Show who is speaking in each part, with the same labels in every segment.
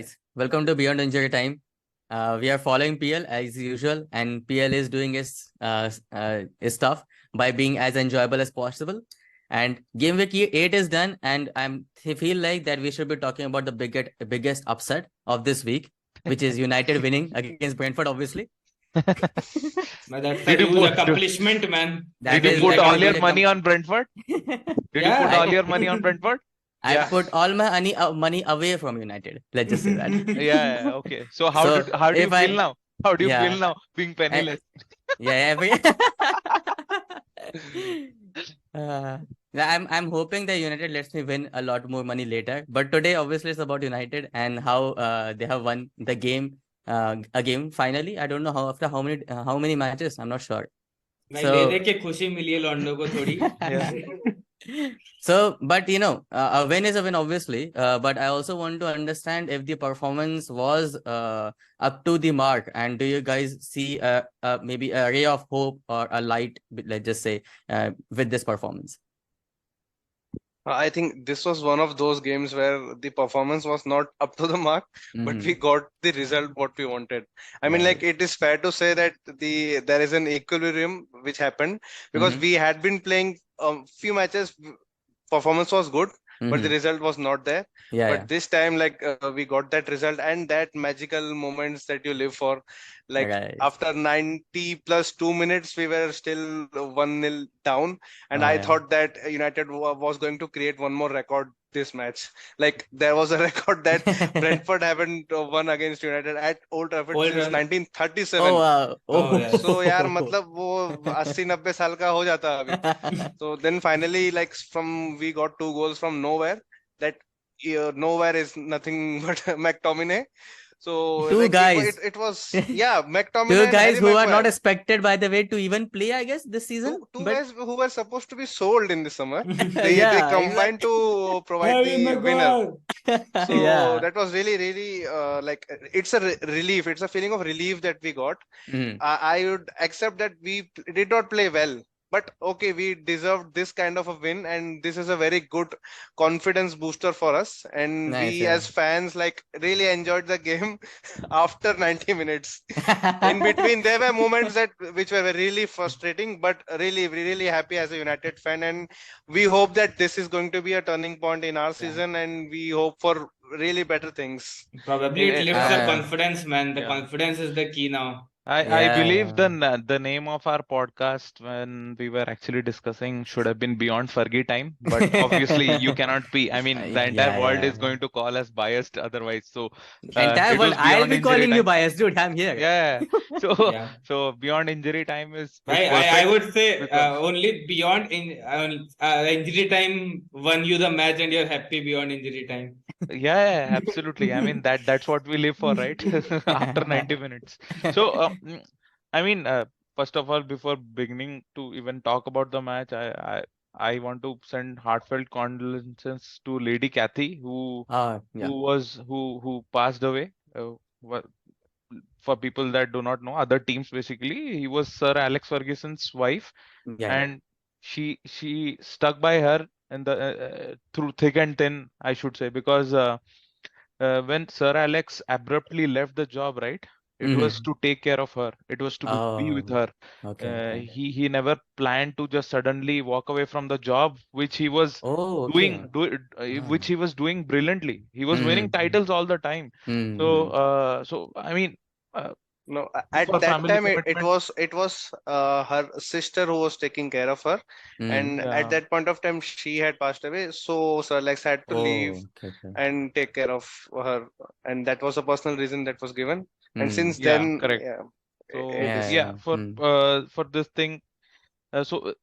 Speaker 1: guys, welcome to Beyond Injury Time. We are following PL as usual, and PL is doing his stuff by being as enjoyable as possible. And game week 8 is done, and I feel like that we should be talking about the biggest upset of this week, which is United winning against Brentford, obviously.
Speaker 2: That's a huge accomplishment, man.
Speaker 1: That
Speaker 3: Did
Speaker 1: is
Speaker 3: you put
Speaker 1: like a
Speaker 3: all your
Speaker 1: huge
Speaker 3: money on Brentford? Did you
Speaker 2: Yeah,
Speaker 3: put all your money on Brentford?
Speaker 1: I
Speaker 3: Yeah.
Speaker 1: put all my money away from United. Let's just say that.
Speaker 3: Yeah, okay. So how
Speaker 1: So
Speaker 3: do you
Speaker 1: if
Speaker 3: feel
Speaker 1: I
Speaker 3: now? How do you
Speaker 1: yeah
Speaker 3: feel now being penniless?
Speaker 1: yeah uh, I'm hoping that United lets me win a lot more money later. But today, obviously, it's about United and how they have won the game, a game finally. I don't know after how many matches. I'm not sure.
Speaker 2: भाई
Speaker 1: So
Speaker 2: ले दे के खुशी मिली है लॉन्डो को थोड़ी.
Speaker 1: so, but a win is a win, obviously. But I also want to understand if the performance was up to the mark, and do you guys see maybe a ray of hope or a light, let's just say, with this performance?
Speaker 4: I think this was one of those games where the performance was not up to the mark, but we got the result what we wanted. I mean, like, it is fair to say that there is an equilibrium which happened because we had been playing a few matches, performance was good, but the result was not there. But this time, like, we got that result and that magical moments that you live for. Like, after 90 plus 2 minutes, we were still 1-0 down. And I thought that United was going to create one more record this match. Like, there was a record that Brentford haven't won against United at Old Trafford since 1937.
Speaker 1: Oh, wow.
Speaker 4: So यार मतलब वो 80-90 साल का हो जाता अभी. So then finally, like, we got 2 goals from nowhere. That nowhere is nothing but McTominay. So
Speaker 1: Two
Speaker 4: like,
Speaker 1: guys.
Speaker 4: it was McTominay.
Speaker 1: Two
Speaker 4: and
Speaker 1: guys
Speaker 4: Harry
Speaker 1: who are
Speaker 4: Maguire.
Speaker 1: not expected, by the way, to even play, I guess, this season.
Speaker 4: Two guys who were supposed to be sold in the summer. They
Speaker 1: Yeah,
Speaker 4: combined to provide the winner. So that was really like, it's a relief. It's a feeling of relief that we got. I would accept that we did not play well, but okay, we deserved this kind of a win, and this is a very good confidence booster for us. And we as fans, like, really enjoyed the game after 90 minutes. In between, there were moments which were really frustrating, but really happy as a United fan. And we hope that this is going to be a turning point in our season, and we hope for really better things.
Speaker 2: Probably it lifts the confidence, man. The confidence is the key now.
Speaker 3: I believe the name of our podcast when we were actually discussing should have been Beyond Fergie Time, but obviously you cannot be. I mean, the entire world is going to call us biased otherwise. So
Speaker 1: entire world, I'll be calling you biased, dude. I'm here.
Speaker 3: Yeah. So Beyond Injury Time is
Speaker 2: I would say only Beyond Injury Time won you the match, and you're happy beyond injury time.
Speaker 3: Yeah, absolutely. I mean, that's what we live for, right? After 90 minutes. So I mean, first of all, before beginning to even talk about the match, I want to send heartfelt condolences to Lady Kathy, who passed away. For people that do not know, other teams basically, he was Sir Alex Ferguson's wife, and she stuck by her in the through thick and thin, I should say, because when Sir Alex abruptly left the job, right? It was to take care of her. It was to be with her. He never planned to just suddenly walk away from the job, which he was which he was doing brilliantly. He was winning titles all the time. So I mean,
Speaker 4: no, at that time it was her sister who was taking care of her, and at that point of time she had passed away. So Sir Alex had to leave and take care of her, and that was a personal reason that was given. And since then,
Speaker 3: correct. For this thing, so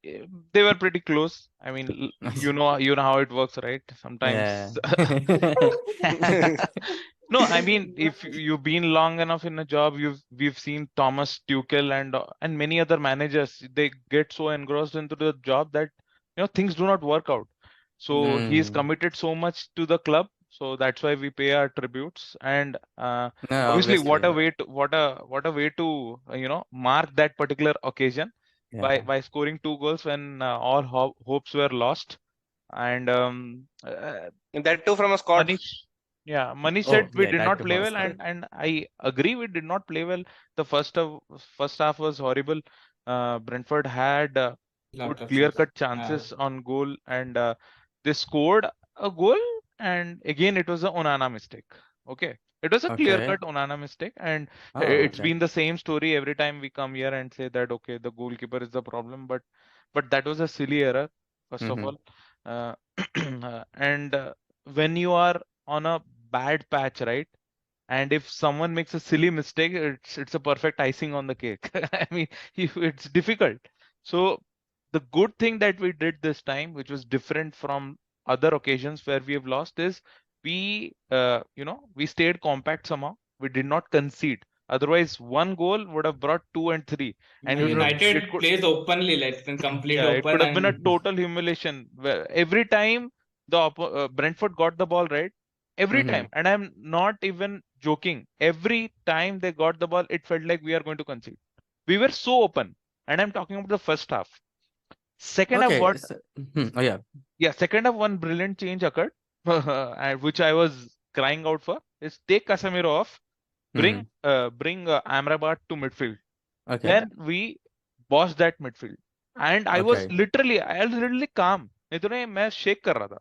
Speaker 3: they were pretty close. I mean, you know how it works, right? Sometimes. No, I mean, if you've been long enough in a job, we've seen Thomas Tuchel and many other managers. They get so engrossed into the job that things do not work out. So he's committed so much to the club. So that's why we pay our tributes. And obviously, what a way to mark that particular occasion by scoring 2 goals when all hopes were lost. And
Speaker 4: that too from a Scot.
Speaker 3: Yeah, Manish
Speaker 1: Oh,
Speaker 3: said we
Speaker 1: yeah,
Speaker 3: did not
Speaker 1: that
Speaker 3: play
Speaker 1: was
Speaker 3: well,
Speaker 1: correct.
Speaker 3: and I agree we did not play well. The first half was horrible. Brentford had good
Speaker 2: Lot of chance.
Speaker 3: clear-cut chances on goal, and they scored a goal, and again it was a Onana mistake. Okay, it was a
Speaker 1: Okay.
Speaker 3: clear-cut Onana mistake, and
Speaker 1: Oh,
Speaker 3: it's
Speaker 1: okay.
Speaker 3: been the same story every time we come here and say that okay, the goalkeeper is the problem, but that was a silly error, first of
Speaker 1: Mm-hmm.
Speaker 3: all. Uh, and when you are on a bad patch, right? And if someone makes a silly mistake, it's a perfect icing on the cake. I mean, it's difficult. So the good thing that we did this time, which was different from other occasions where we have lost, is we stayed compact somehow. We did not concede. Otherwise, one goal would have brought two and three, and it
Speaker 2: United
Speaker 3: could
Speaker 2: plays openly, like in complete
Speaker 3: yeah, it
Speaker 2: open,
Speaker 3: could have been a
Speaker 2: and
Speaker 3: total humiliation. Where every time Brentford got the ball right, every
Speaker 1: Mm-hmm.
Speaker 3: time, and I'm not even joking, every time they got the ball, it felt like we are going to concede. We were so open, and I'm talking about the first half. Second half,
Speaker 1: Okay. So, oh, yeah.
Speaker 3: yeah, second half, one brilliant change occurred, which I was crying out for, is take Casemiro off,
Speaker 1: Mm-hmm.
Speaker 3: bring Amrabat to midfield.
Speaker 1: Okay.
Speaker 3: Then we bossed that midfield. And
Speaker 1: Okay.
Speaker 3: I was literally calm. नहीं तो नहीं मैं shake कर रहा था.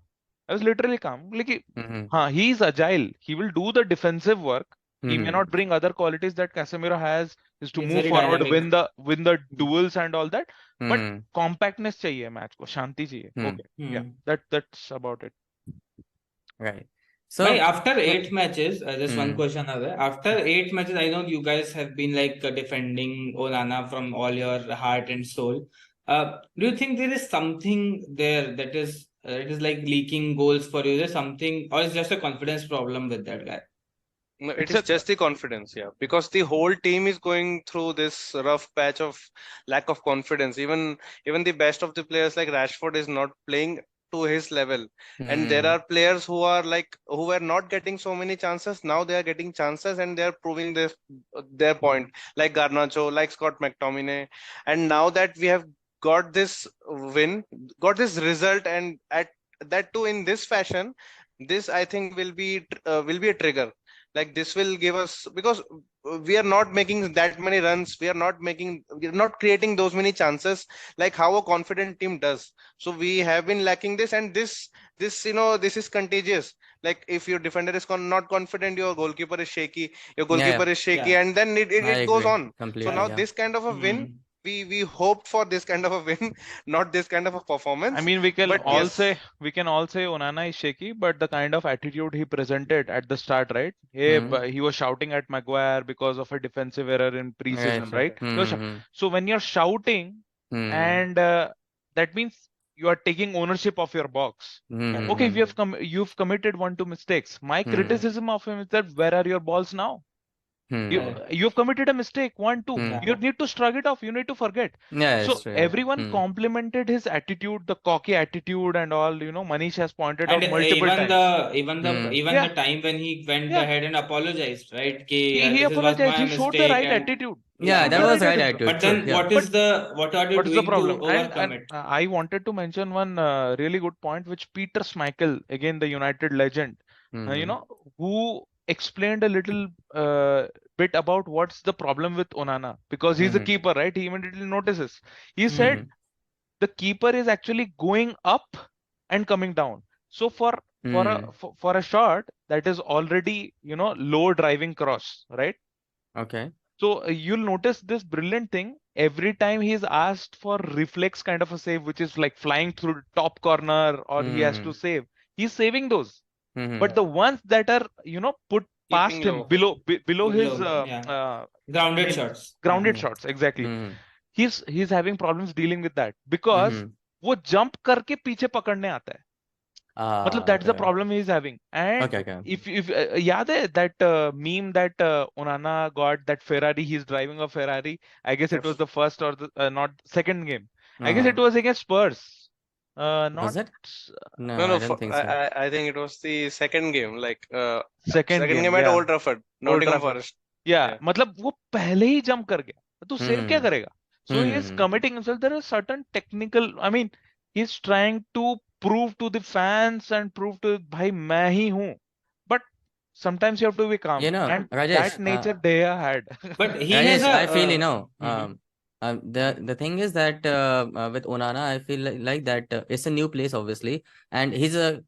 Speaker 3: I was literally calm. Like,
Speaker 1: Mm-hmm.
Speaker 3: he is agile. He will do the defensive work. He may
Speaker 1: Mm-hmm.
Speaker 3: not bring other qualities that Casemiro has, is to
Speaker 2: he's
Speaker 3: move
Speaker 2: very
Speaker 3: forward,
Speaker 2: dynamic.
Speaker 3: win the duels and all that. But
Speaker 1: Mm-hmm.
Speaker 3: compactness चाहिए match को, शांति चाहिए. Okay, yeah, that's about it.
Speaker 1: Right.
Speaker 2: But
Speaker 1: So,
Speaker 2: after
Speaker 1: uh,
Speaker 2: 8 matches, just one
Speaker 1: mm,
Speaker 2: question other. After 8 matches, I know you guys have been like defending Onana from all your heart and soul. Do you think there is something there that is it is like leaking goals for you? There's something, or is just a confidence problem with that guy?
Speaker 4: No, it
Speaker 3: It's
Speaker 4: is
Speaker 3: a
Speaker 4: just the confidence, yeah, because the whole team is going through this rough patch of lack of confidence. Even the best of the players like Rashford is not playing to his level, and there
Speaker 1: mm,
Speaker 4: are players who are like who were not getting so many chances. Now they are getting chances and they are proving this their point, like Garnacho, like Scott McTominay, and now that we have got this win, got this result, and at that too in this fashion, this I think will be a trigger. Like this will give us, because we are not making that many runs, we're not creating those many chances like how a confident team does. So we have been lacking this, and this this is contagious. Like if your defender is not confident, your goalkeeper is shaky,
Speaker 1: yeah,
Speaker 2: Yeah.
Speaker 4: and then
Speaker 1: I
Speaker 4: it goes
Speaker 1: agree
Speaker 4: on. So
Speaker 1: completely.
Speaker 4: now
Speaker 1: Yeah.
Speaker 4: this kind of a win,
Speaker 2: Hmm.
Speaker 4: we hoped for this kind of a win, not this kind of a
Speaker 3: I
Speaker 4: performance.
Speaker 3: mean,
Speaker 4: But yes.
Speaker 3: we can all say Onana is shaky, but the kind of attitude he presented at the start, right? Hey,
Speaker 1: Mm,
Speaker 3: but he was shouting at Maguire because of a defensive error in
Speaker 1: right.
Speaker 3: preseason,
Speaker 2: Right.
Speaker 3: right?
Speaker 2: Right.
Speaker 1: Mm-hmm.
Speaker 3: So when you're shouting,
Speaker 1: Mm,
Speaker 3: and that means you are taking ownership of your box.
Speaker 2: Correct.
Speaker 3: Okay, if
Speaker 1: mm-hmm.
Speaker 3: you've committed one, two mistakes, my
Speaker 1: Mm,
Speaker 3: criticism of him is that where are your balls now?
Speaker 1: mm,
Speaker 2: Correct.
Speaker 3: You've committed a mistake, one, two.
Speaker 1: mm.
Speaker 2: Yeah.
Speaker 3: You need to shrug it off. You need to forget.
Speaker 1: Yeah, it's
Speaker 3: So
Speaker 1: true. Yeah.
Speaker 3: everyone
Speaker 1: Mm,
Speaker 3: complimented his attitude, the cocky attitude and all. Manish has pointed
Speaker 2: And
Speaker 3: out multiple
Speaker 2: even
Speaker 3: times.
Speaker 1: mm,
Speaker 3: Yeah,
Speaker 2: the time when he went
Speaker 3: yeah.
Speaker 2: ahead and apologized, right? Ki,
Speaker 3: He
Speaker 2: this was
Speaker 3: apologized.
Speaker 2: my
Speaker 3: He showed the
Speaker 2: mistake,
Speaker 3: right
Speaker 2: and
Speaker 3: attitude. He
Speaker 1: yeah,
Speaker 2: yeah,
Speaker 3: showed
Speaker 1: that
Speaker 3: the
Speaker 1: was
Speaker 3: right
Speaker 1: the right
Speaker 3: attitude.
Speaker 1: attitude.
Speaker 2: but
Speaker 1: True.
Speaker 2: then
Speaker 1: Yeah.
Speaker 3: But
Speaker 2: what are you
Speaker 3: what is the
Speaker 2: doing to
Speaker 3: problem?
Speaker 2: overcome
Speaker 3: And
Speaker 2: it?
Speaker 3: I wanted to mention one really good point, which Peter Schmeichel, again the United legend,
Speaker 1: Mm-hmm.
Speaker 3: who explained a little bit about what's the problem with Onana, because he's a
Speaker 1: Mm-hmm.
Speaker 3: keeper, right? He immediately notices. He said
Speaker 1: Mm-hmm.
Speaker 3: the keeper is actually going up and coming down. So
Speaker 1: Mm.
Speaker 3: for a shot that is already low driving cross, right?
Speaker 1: Okay.
Speaker 3: So you'll notice this brilliant thing every time he's asked for reflex kind of a save, which is like flying through top corner or he has to
Speaker 1: Mm-hmm.
Speaker 3: save. He's saving those.
Speaker 1: Mm-hmm.
Speaker 3: But the ones that are put past
Speaker 4: Keeping
Speaker 3: him
Speaker 4: low.
Speaker 3: below his
Speaker 2: Below, yeah,
Speaker 3: I
Speaker 2: grounded
Speaker 3: mean
Speaker 2: shots. Yeah.
Speaker 3: grounded shots exactly.
Speaker 1: Mm-hmm.
Speaker 3: He's having problems dealing with that because
Speaker 1: Mm-hmm.
Speaker 3: वो jump करके पीछे पकड़ने आता है. मतलब
Speaker 1: Ah,
Speaker 3: that's the
Speaker 1: okay.
Speaker 3: problem he's having. And
Speaker 1: Okay, okay.
Speaker 3: if याद है that meme that Onana got, that Ferrari, he's driving a Ferrari. I guess it was
Speaker 4: Yes.
Speaker 3: the first or the not second game. I guess it
Speaker 1: Uh-huh.
Speaker 3: was against Spurs. Not
Speaker 1: Was it? No,
Speaker 4: No,
Speaker 1: I
Speaker 4: no.
Speaker 1: don't think so.
Speaker 4: I think it was the second game, like
Speaker 3: second
Speaker 4: second
Speaker 3: game,
Speaker 4: game at
Speaker 3: yeah.
Speaker 4: Old Trafford,
Speaker 3: Old
Speaker 4: Nottingham
Speaker 3: Trafford.
Speaker 4: Forest.
Speaker 3: Yeah,
Speaker 4: Yeah.
Speaker 3: मतलब वो पहले ही jump कर गया. तो save क्या
Speaker 1: Mm-hmm.
Speaker 3: करेगा? So he is
Speaker 1: Mm-hmm.
Speaker 3: committing himself. There is certain technical. I mean, he's trying to prove to the fans and prove to भाई मैं ही हूँ. But sometimes you have to be calm. And
Speaker 1: Rajesh,
Speaker 3: that nature Deha had.
Speaker 2: But he has
Speaker 1: Rajesh,
Speaker 2: a
Speaker 1: I feel
Speaker 2: mhm.
Speaker 1: the thing is that with Onana, I feel like that it's a new place, obviously, and he's a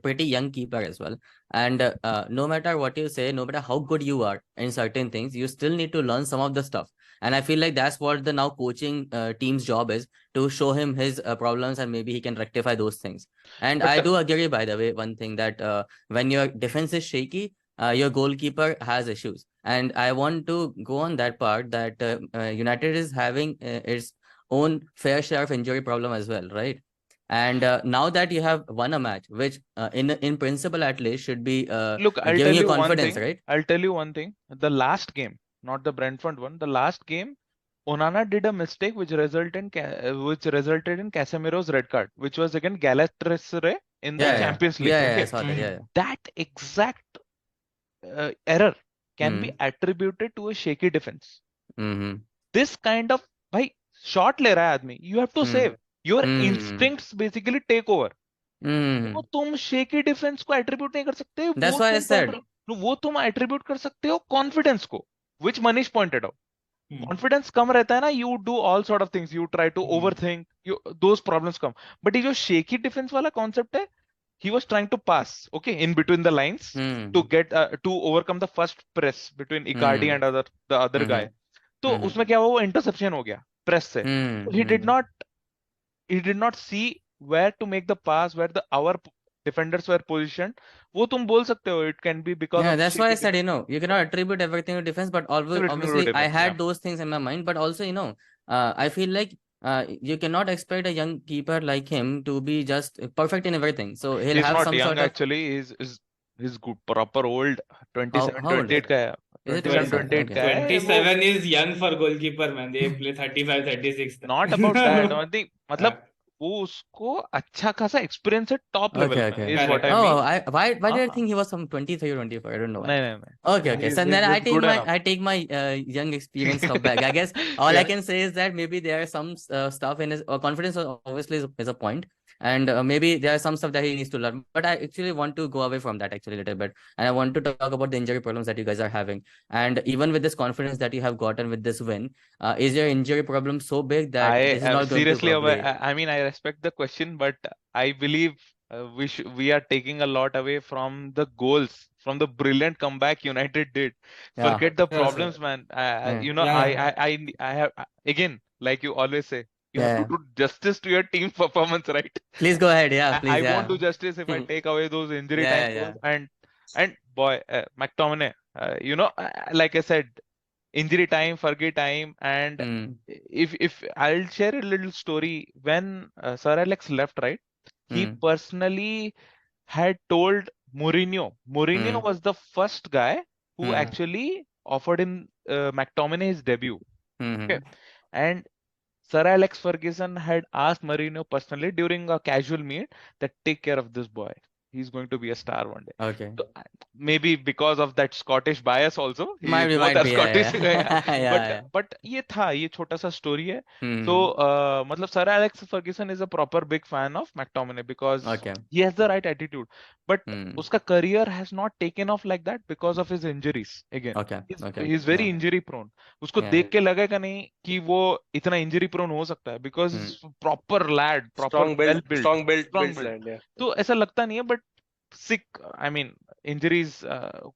Speaker 1: pretty young keeper as well. And no matter what you say, no matter how good you are in certain things, you still need to learn some of the stuff. And I feel like that's what the now coaching team's job is, to show him his problems, and maybe he can rectify those things. And I
Speaker 3: But
Speaker 1: do agree, by the way, one thing that when your defense is shaky, your goalkeeper has issues. And I want to go on that part that United is having its own fair share of injury problem as well, right? And now that you have won a match, which in principle at least should be
Speaker 3: look, I'll
Speaker 1: giving
Speaker 3: tell
Speaker 1: you
Speaker 3: you one
Speaker 1: confidence,
Speaker 3: thing.
Speaker 1: right?
Speaker 3: I'll tell you one thing. The last game, not the Brentford one, the last game, Onana did a mistake which resulted in Casemiro's red card, which was against Galatasaray in the
Speaker 1: Yeah,
Speaker 3: Champions League.
Speaker 1: I
Speaker 3: Okay,
Speaker 1: saw that. Yeah,
Speaker 3: that exact error can be
Speaker 1: mm.
Speaker 3: attributed to a shaky defense.
Speaker 1: Mm-hmm.
Speaker 3: This kind of भाई shot ले रहा है आदमी, you have to save. Your instincts basically take over. वो तुम shaky defense को attribute नहीं कर सकते,
Speaker 1: That's why I said.
Speaker 3: वो तुम attribute कर सकते हो confidence को, which Manish pointed out. Confidence कम रहता है ना, you do all sort of things, you try to overthink, those problems come. But ये जो shaky defense वाला concept है, he was trying to pass, okay, in between the lines to get to overcome the first press between Icardi and the other guy. तो उसमें क्या हुआ, वो interception हो गया press से. He did not see where to make the pass, where our defenders were positioned. वो तुम बोल सकते हो, it can be because
Speaker 1: Yeah,
Speaker 3: of
Speaker 1: that's why I
Speaker 3: shaky
Speaker 1: said, you cannot attribute everything to defense, but obviously I had those things in my mind. But also, I feel like you cannot expect a young keeper like him to be just perfect in everything. So he'll
Speaker 3: he's
Speaker 1: have
Speaker 3: not
Speaker 1: some
Speaker 3: young
Speaker 1: sort of.
Speaker 3: actually. He's good, proper old. 27,
Speaker 1: How old
Speaker 3: 28 का है.
Speaker 1: is it?
Speaker 3: 27,
Speaker 1: 27?
Speaker 3: 28 का है.
Speaker 2: 27 is young for goalkeeper, man. They play 35, 36.
Speaker 3: Not about that. I think मतलब वो उसको अच्छा खासा experience है top level में, is what I mean.
Speaker 1: Why did I think he was some 23 or 24? I don't know why.
Speaker 3: नहीं.
Speaker 1: Okay. So then I take my young experience stuff back. I guess all I can say is that maybe there are some stuff in his confidence obviously is a point, and maybe there are some stuff that he needs to learn. But I actually want to go away from that actually a little bit, and I want to talk about the injury problems that you guys are having. And even with this confidence that you have gotten with this win, is your injury problem so big that this is not going
Speaker 3: seriously,
Speaker 1: to probably...
Speaker 3: I mean, I respect the question, but I believe we are taking a lot away from the goals, from the brilliant comeback United did.
Speaker 1: Yeah.
Speaker 3: Forget the problems, man. I have, again, like you always say, you have to do justice to your team performance, right?
Speaker 1: Please go ahead. Yeah, please.
Speaker 3: I won't do justice if I take away those injury time goals. And boy, McTominay, like I said, injury time, Fergie time, and if I'll share a little story, when Sir Alex left, right, he personally had told Mourinho. Mourinho was the first guy who actually offered him McTominay his debut. Okay, and Sir Alex Ferguson had asked Mourinho personally during a casual meet that take care of this boy. He's going to be a star one day.
Speaker 1: Okay.
Speaker 3: So, maybe because of that Scottish bias also.
Speaker 1: Might be,
Speaker 3: Scottish.
Speaker 1: Yeah.
Speaker 3: But ये छोटा सा story है. So मतलब Sir Alex Ferguson is a proper big fan of McTominay because he has the right attitude. But उसका career has not taken off like that because of his injuries. Again, he's very injury prone. उसको देख के लगेगा नहीं कि वो इतना injury prone हो सकता है because proper lad, proper
Speaker 4: strong built lad. Yeah.
Speaker 3: तो ऐसा लगता नहीं है, but sick, I mean, injuries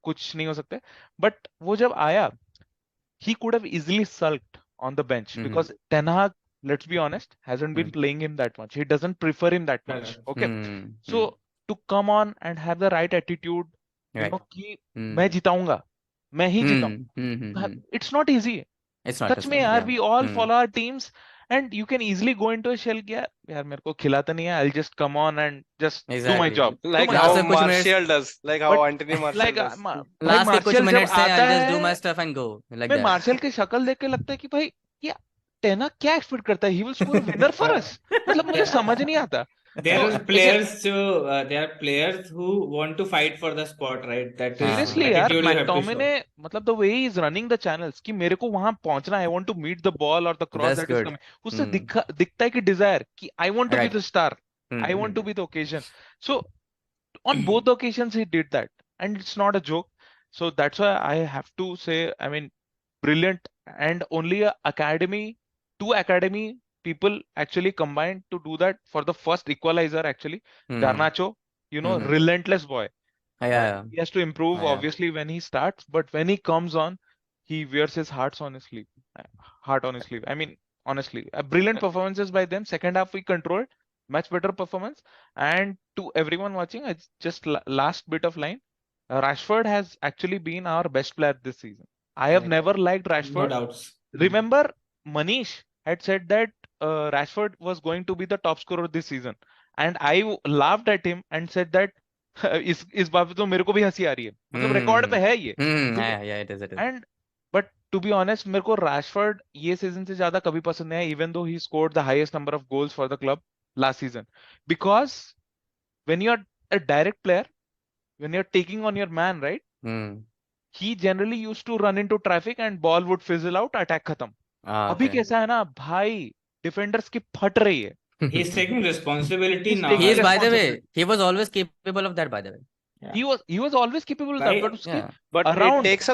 Speaker 3: कुछ नहीं हो सकते. But वो जब आया, he could have easily sulked on the bench because Ten Hag, let's be honest, hasn't been playing him that much. He doesn't prefer him that much. Okay, so to come on and have the right attitude, you know कि मैं जिताऊंगा, मैं ही जिताऊंगा. It's not easy. सच में यार, we all follow our teams. And you can easily go into a shell कि यार मेरे को खिलाता नहीं है, I'll just come on and just do my job.
Speaker 4: Like how Martial does, like how Anthony Martial does.
Speaker 1: Last के कुछ minute से I'll just do my stuff and go. Like that.
Speaker 3: मैं Martial की शक्ल देख के लगता है कि भाई ये टेना क्या एक्सपेक्ट करता है? He will score a winner for us. मतलब मुझे समझ नहीं आता.
Speaker 2: There are players who want to fight for the spot, right? That
Speaker 3: seriously यार, McTominay, मतलब the way he is running the channels कि मेरे को वहां पहुंचना है, I want to meet the ball or the cross that is coming. उससे दिखता है कि desire कि I want to be the star, I want to be the occasion. So on both occasions he did that, and it's not a joke. So that's why I have to say, I mean, brilliant, and only two academy people actually combined to do that for the first equalizer actually. Garnacho, relentless boy.
Speaker 1: Yeah.
Speaker 3: He has to improve
Speaker 1: Yeah.
Speaker 3: obviously when he starts, but when he comes on, he wears his heart on his sleeve. I mean, honestly, brilliant performances by them. Second half we controlled, much better performance. And to everyone watching, it's just last bit of line. Rashford has actually been our best player this season. I have
Speaker 1: Right.
Speaker 3: never liked
Speaker 2: No
Speaker 3: Rashford.
Speaker 2: doubts.
Speaker 3: Remember, Manish had said that Rashford was going to be the top scorer this season, and I laughed at him and said that इस बात पे तो मेरे को भी हंसी आ रही है, मतलब रिकॉर्ड पे है ये.
Speaker 1: Yeah, it is.
Speaker 3: And but to be honest, मेरे को Rashford ये सीजन से ज्यादा कभी पसंद नहीं है, even though he scored the highest number of goals for the club last season, because when you're a direct player, when you're taking on your man, right? He generally used to run into traffic and ball would fizzle out, attack खत्म. अभी कैसा है ना भाई, defenders की फट रही है.
Speaker 2: He's taking responsibility
Speaker 3: He's
Speaker 2: now.
Speaker 3: taking
Speaker 1: He is, by the way,
Speaker 3: responsibility.
Speaker 1: he was always capable of that, by the way.
Speaker 2: Yeah.
Speaker 3: He was always capable of that,
Speaker 2: Right.
Speaker 3: but उसकी
Speaker 1: Yeah.
Speaker 4: But
Speaker 3: around
Speaker 4: it takes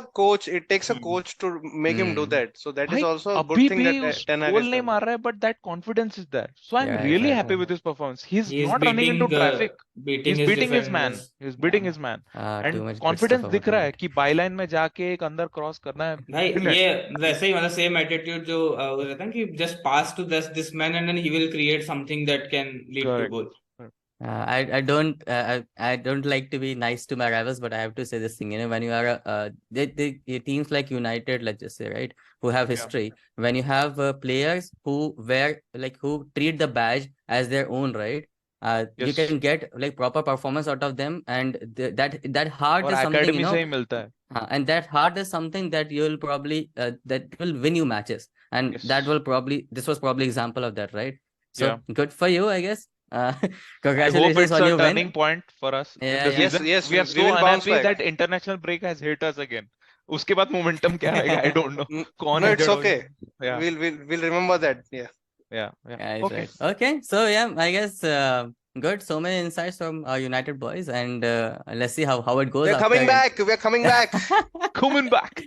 Speaker 4: a coach to make him do that. So that is
Speaker 3: भाई
Speaker 4: also a
Speaker 3: अभी
Speaker 4: good thing
Speaker 3: भी
Speaker 4: that
Speaker 3: उस
Speaker 4: Ten Hag
Speaker 3: goal
Speaker 4: has
Speaker 3: नहीं
Speaker 4: done.
Speaker 3: मार रहा है, but that confidence is there. So I'm
Speaker 1: Yeah,
Speaker 3: really
Speaker 1: exactly.
Speaker 3: happy with his performance. He's
Speaker 2: He is
Speaker 3: not running into traffic.
Speaker 2: beating
Speaker 3: He's
Speaker 2: his
Speaker 3: beating his man.
Speaker 2: defenders.
Speaker 3: He's beating
Speaker 2: Yeah.
Speaker 3: his man.
Speaker 1: Too
Speaker 3: And
Speaker 1: much good
Speaker 3: confidence
Speaker 1: stuff
Speaker 3: दिख
Speaker 1: about
Speaker 3: रहा है
Speaker 1: him.
Speaker 3: कि Byline में जाके एक अंदर cross करना है.
Speaker 2: भाई
Speaker 3: Brilliant.
Speaker 2: ये वैसे ही मतलब सेम एटीट्यूड जो वो रहता है कि just pass to this man and then he will create something that can lead to
Speaker 3: Correct.
Speaker 2: Goal.
Speaker 1: I don't like to be nice to my rivals, but I have to say this thing. When you are teams like United, let's just say, right, who have history, when you have players who who treat the badge as their own, right, you
Speaker 3: Yes.
Speaker 1: can get like proper performance out of them, and that heart
Speaker 3: और
Speaker 1: is something,
Speaker 3: academy से ही मिलता है.
Speaker 1: and that heart is something that you'll probably that will win you matches, and
Speaker 3: Yes.
Speaker 1: this was probably example of that, right? So
Speaker 3: Yeah.
Speaker 1: good for you, I guess.
Speaker 3: I hope
Speaker 1: Congratulations
Speaker 3: it's
Speaker 1: on
Speaker 3: a
Speaker 1: your
Speaker 3: turning
Speaker 1: win.
Speaker 3: point for us in
Speaker 1: Yeah,
Speaker 3: the
Speaker 1: yeah.
Speaker 3: season.
Speaker 4: Yes,
Speaker 3: We are
Speaker 4: we
Speaker 3: so
Speaker 4: will bounce
Speaker 3: unhappy
Speaker 4: back.
Speaker 3: that international break has hit us again. उसके बाद momentum क्या आएगा? I don't know. कौन
Speaker 4: No, it's
Speaker 3: injured हो
Speaker 4: okay.
Speaker 3: जाएगा? Yeah.
Speaker 4: We'll remember that. Yeah.
Speaker 3: Yeah.
Speaker 1: Yeah,
Speaker 3: Okay.
Speaker 1: right. Okay, so yeah, I guess good. So many insights from our United boys, and let's see how it goes
Speaker 4: We're
Speaker 1: after.
Speaker 4: coming back. We're coming back.
Speaker 3: Coming back.